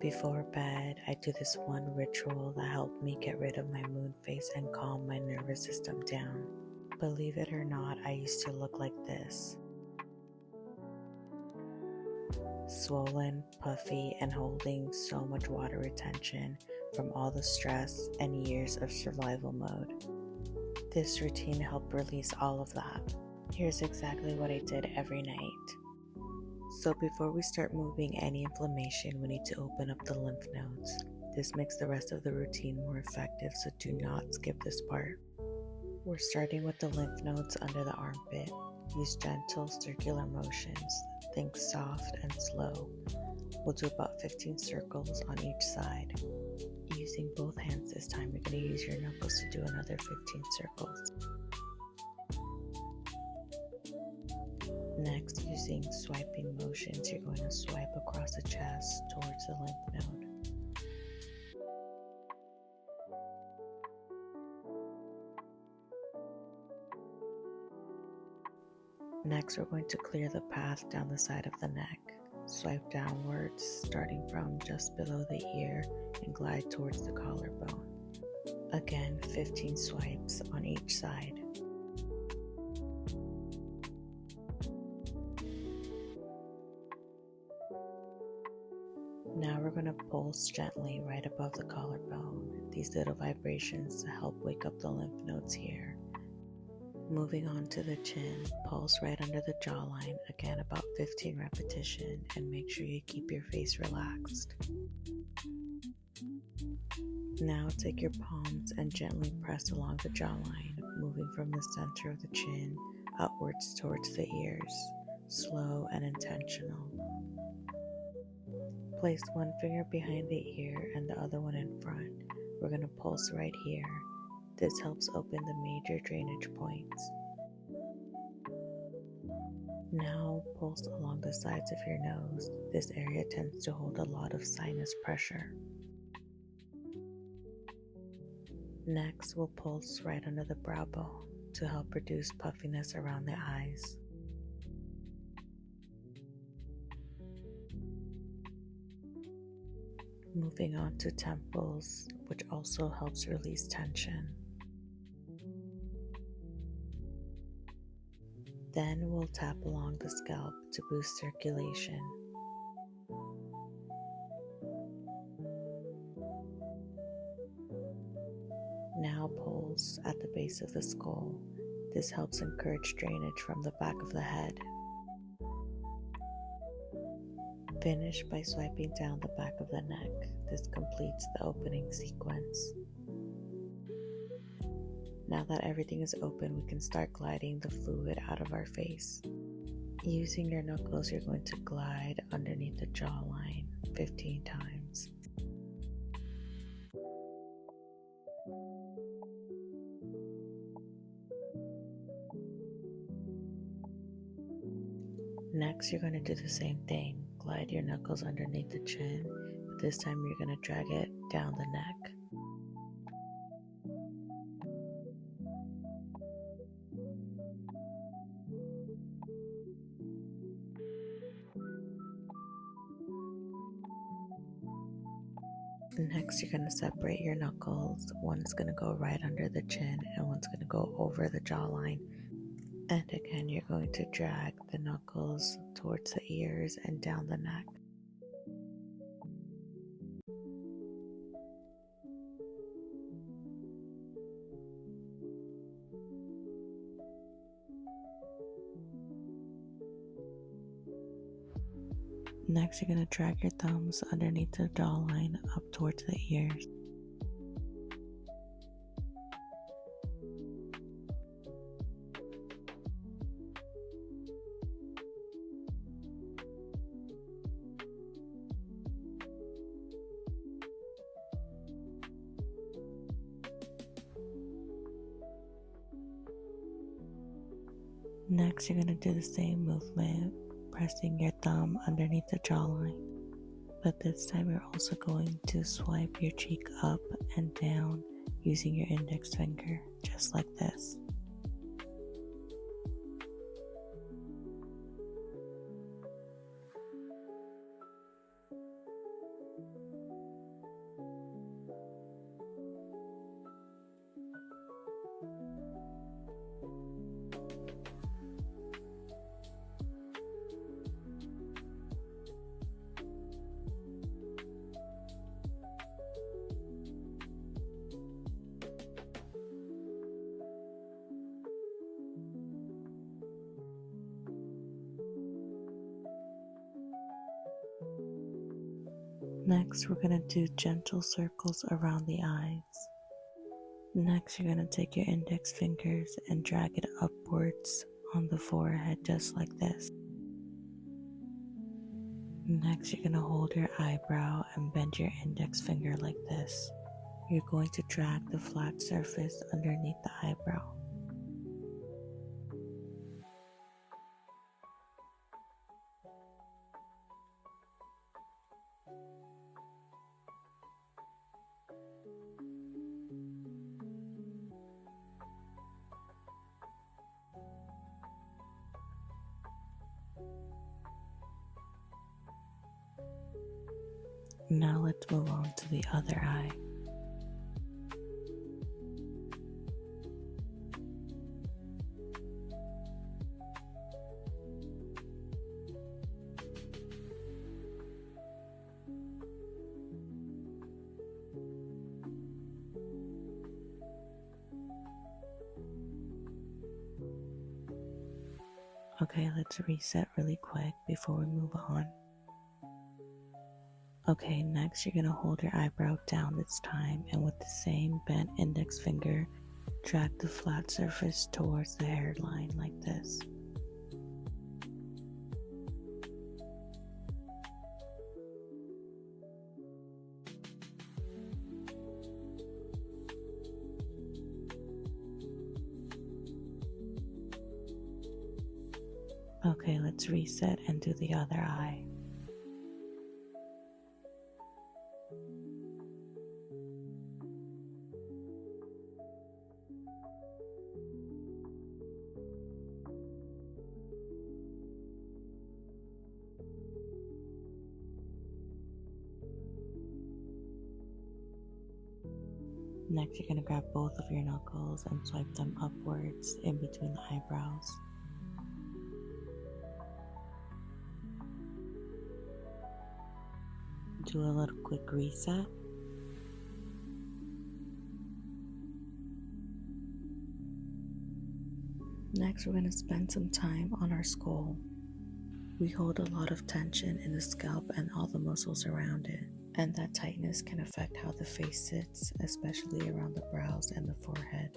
Before bed, I do this one ritual that helped me get rid of my moon face and calm my nervous system down. Believe it or not, I used to look like this. Swollen, puffy, and holding so much water retention from all the stress and years of survival mode. This routine helped release all of that. Here's exactly what I did every night. So before we start moving any inflammation, we need to open up the lymph nodes. This makes the rest of the routine more effective, so do not skip this part. We're starting with the lymph nodes under the armpit. Use gentle circular motions. Think soft and slow. We'll do about 15 circles on each side. Using both hands this time, you're going to use your knuckles to do another 15 circles. Next, using swiping motions, you're going to swipe across the chest towards the lymph node. Next, we're going to clear the path down the side of the neck. Swipe downwards, starting from just below the ear and glide towards the collarbone. Again, 15 swipes on each side. Now we're going to pulse gently right above the collarbone. These little vibrations help wake up the lymph nodes here. Moving on to the chin, pulse right under the jawline, again about 15 repetitions, and make sure you keep your face relaxed. Now take your palms and gently press along the jawline, moving from the center of the chin upwards towards the ears, slow and intentional. Place one finger behind the ear and the other one in front. We're going to pulse right here. This helps open the major drainage points. Now pulse along the sides of your nose. This area tends to hold a lot of sinus pressure. Next, we'll pulse right under the brow bone to help reduce puffiness around the eyes. Moving on to temples, which also helps release tension. Then we'll tap along the scalp to boost circulation. Now pulse at the base of the skull. This helps encourage drainage from the back of the head. Finish by swiping down the back of the neck. This completes the opening sequence. Now that everything is open, we can start gliding the fluid out of our face. Using your knuckles, you're going to glide underneath the jawline 15 times. Next, you're going to do the same thing. Glide your knuckles underneath the chin, but this time you're going to drag it down the neck. Next, you're going to separate your knuckles. One is going to go right under the chin and one's going to go over the jawline. And again, you're going to drag the knuckles towards the ears and down the neck. Next, you're going to drag your thumbs underneath the jawline up towards the ears. Next, you're going to do the same movement, pressing your thumb underneath the jawline. But this time you're also going to swipe your cheek up and down using your index finger, just like this. Next, we're going to do gentle circles around the eyes. Next, you're going to take your index fingers and drag it upwards on the forehead just like this. Next, you're going to hold your eyebrow and bend your index finger like this. You're going to drag the flat surface underneath the eyebrow. Now let's move on to the other eye. Okay, let's reset really quick before we move on. Okay, next you're going to hold your eyebrow down this time, and with the same bent index finger, drag the flat surface towards the hairline like this. Okay, let's reset and do the other eye. Next, you're going to grab both of your knuckles and swipe them upwards in between the eyebrows. Do a little quick reset. Next, we're going to spend some time on our skull. We hold a lot of tension in the scalp and all the muscles around it, and that tightness can affect how the face sits, especially around the brows and the forehead.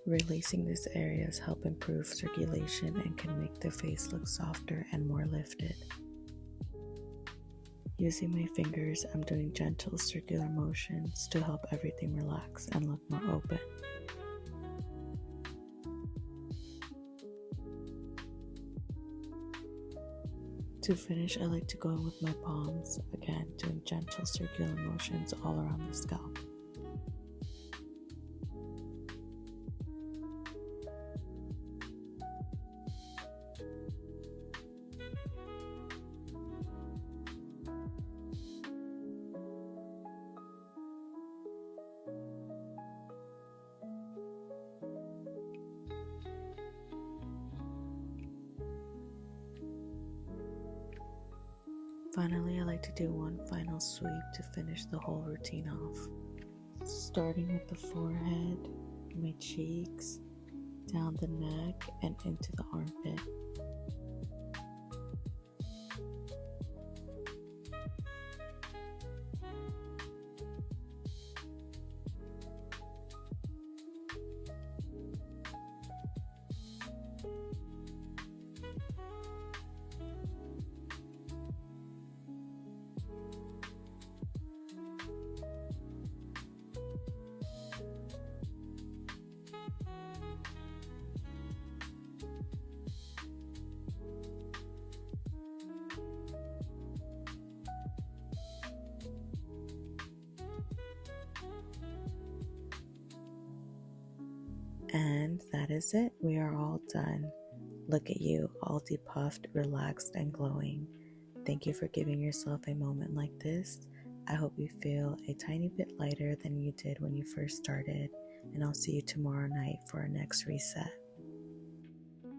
Releasing these areas help improve circulation and can make the face look softer and more lifted. Using my fingers, I'm doing gentle circular motions to help everything relax and look more open. To finish, I like to go in with my palms, again doing gentle circular motions all around the scalp. Finally, I like to do one final sweep to finish the whole routine off. Starting with the forehead, my cheeks, down the neck, and into the armpit. And that is it. We are all done. Look at you, all depuffed, relaxed, and glowing. Thank you for giving yourself a moment like this. I hope you feel a tiny bit lighter than you did when you first started, and I'll see you tomorrow night for our next reset.